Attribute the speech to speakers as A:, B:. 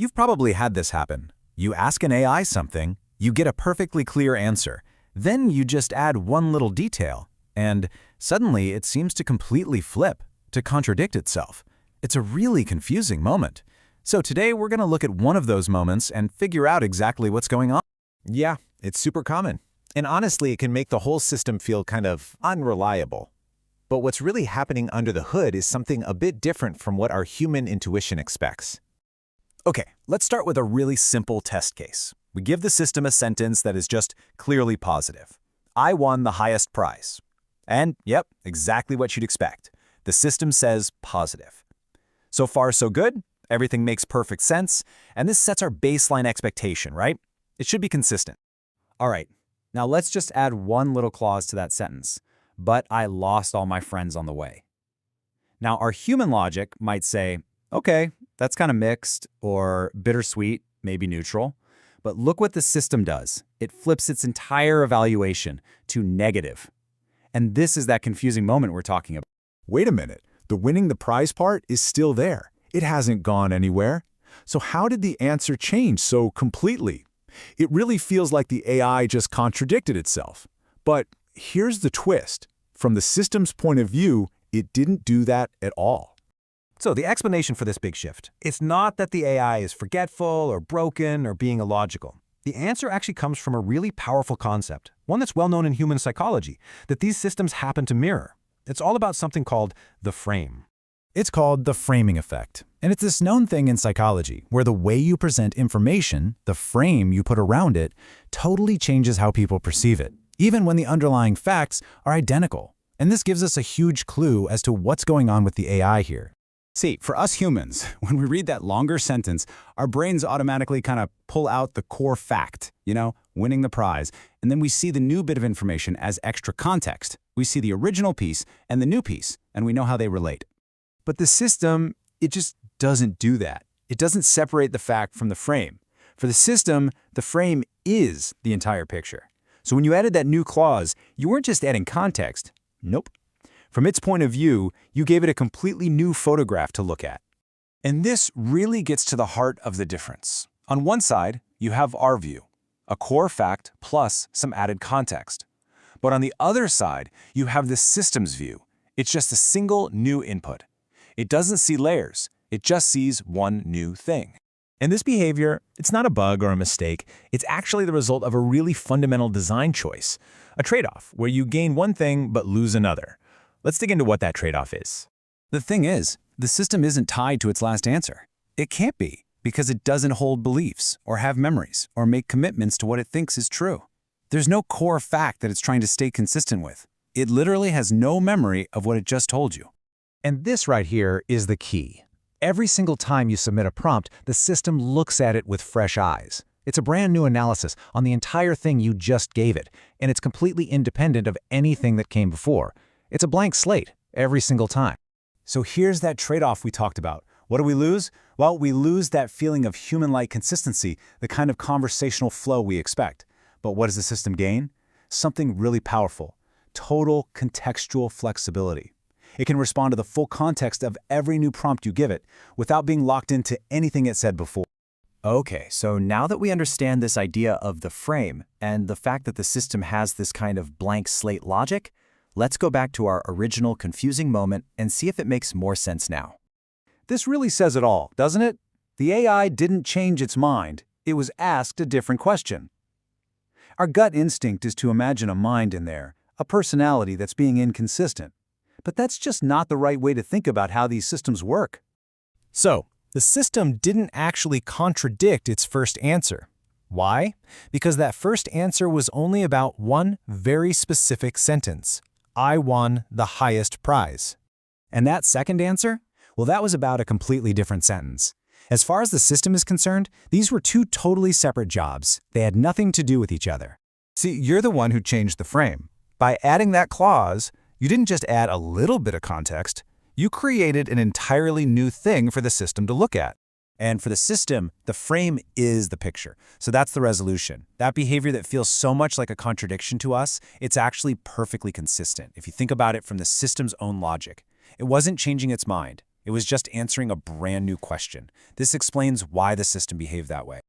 A: You've probably had this happen. You ask an AI something, you get a perfectly clear answer. Then you just add one little detail, and suddenly it seems to completely flip, to contradict itself. It's a really confusing moment. So today we're going to look at one of those moments and figure out exactly what's going on.
B: Yeah, it's super common. And honestly, it can make the whole system feel kind of unreliable. But what's really happening under the hood is something a bit different from what our human intuition expects.
A: Okay, let's start with a really simple test case. We give the system a sentence that is just clearly positive. I won the highest prize. And yep, exactly what you'd expect. The system says positive. So far, so good. Everything makes perfect sense. And this sets our baseline expectation, right? It should be consistent.
C: All right, now let's just add one little clause to that sentence. But I lost all my friends on the way. Now, our human logic might say, okay, that's kind of mixed, or bittersweet, maybe neutral. But look what the system does. It flips its entire evaluation to negative. And this is that confusing moment we're talking about.
D: Wait a minute, the winning the prize part is still there. It hasn't gone anywhere. So how did the answer change so completely? It really feels like the AI just contradicted itself. But here's the twist. From the system's point of view, it didn't do that at all.
E: So the explanation for this big shift, it's not that the AI is forgetful or broken or being illogical. The answer actually comes from a really powerful concept, one that's well known in human psychology, that these systems happen to mirror. It's all about something called the frame.
A: It's called the framing effect. And it's this known thing in psychology, where the way you present information, the frame you put around it, totally changes how people perceive it, even when the underlying facts are identical. And this gives us a huge clue as to what's going on with the AI here.
C: See, for us humans, when we read that longer sentence, our brains automatically kind of pull out the core fact, winning the prize, and then we see the new bit of information as extra context. We see the original piece and the new piece, and we know how they relate. But the system, it just doesn't do that. It doesn't separate the fact from the frame. For the system, the frame is the entire picture. So when you added that new clause, you weren't just adding context. Nope. From its point of view, you gave it a completely new photograph to look at. And this really gets to the heart of the difference. On one side, you have our view, a core fact plus some added context. But on the other side, you have the system's view. It's just a single new input. It doesn't see layers. It just sees one new thing. And this behavior, it's not a bug or a mistake. It's actually the result of a really fundamental design choice, a trade-off where you gain one thing but lose another. Let's dig into what that trade-off is.
A: The thing is, the system isn't tied to its last answer. It can't be, because it doesn't hold beliefs, or have memories, or make commitments to what it thinks is true. There's no core fact that it's trying to stay consistent with. It literally has no memory of what it just told you.
B: And this right here is the key. Every single time you submit a prompt, the system looks at it with fresh eyes. It's a brand new analysis on the entire thing you just gave it, and it's completely independent of anything that came before. It's a blank slate every single time.
C: So here's that trade-off we talked about. What do we lose? Well, we lose that feeling of human-like consistency, the kind of conversational flow we expect. But what does the system gain? Something really powerful: total contextual flexibility. It can respond to the full context of every new prompt you give it without being locked into anything it said before.
A: Okay, so now that we understand this idea of the frame and the fact that the system has this kind of blank slate logic, let's go back to our original confusing moment and see if it makes more sense now.
E: This really says it all, doesn't it? The AI didn't change its mind. It was asked a different question. Our gut instinct is to imagine a mind in there, a personality that's being inconsistent. But that's just not the right way to think about how these systems work.
F: So, the system didn't actually contradict its first answer. Why? Because that first answer was only about one very specific sentence. I won the highest prize.
C: And that second answer? Well, that was about a completely different sentence. As far as the system is concerned, these were two totally separate jobs. They had nothing to do with each other.
E: See, you're the one who changed the frame. By adding that clause, you didn't just add a little bit of context. You created an entirely new thing for the system to look at.
C: And for the system, the frame is the picture. So that's the resolution. That behavior that feels so much like a contradiction to us, it's actually perfectly consistent if you think about it from the system's own logic. It wasn't changing its mind.
A: It was just answering a brand new question. This explains why the system behaved that way.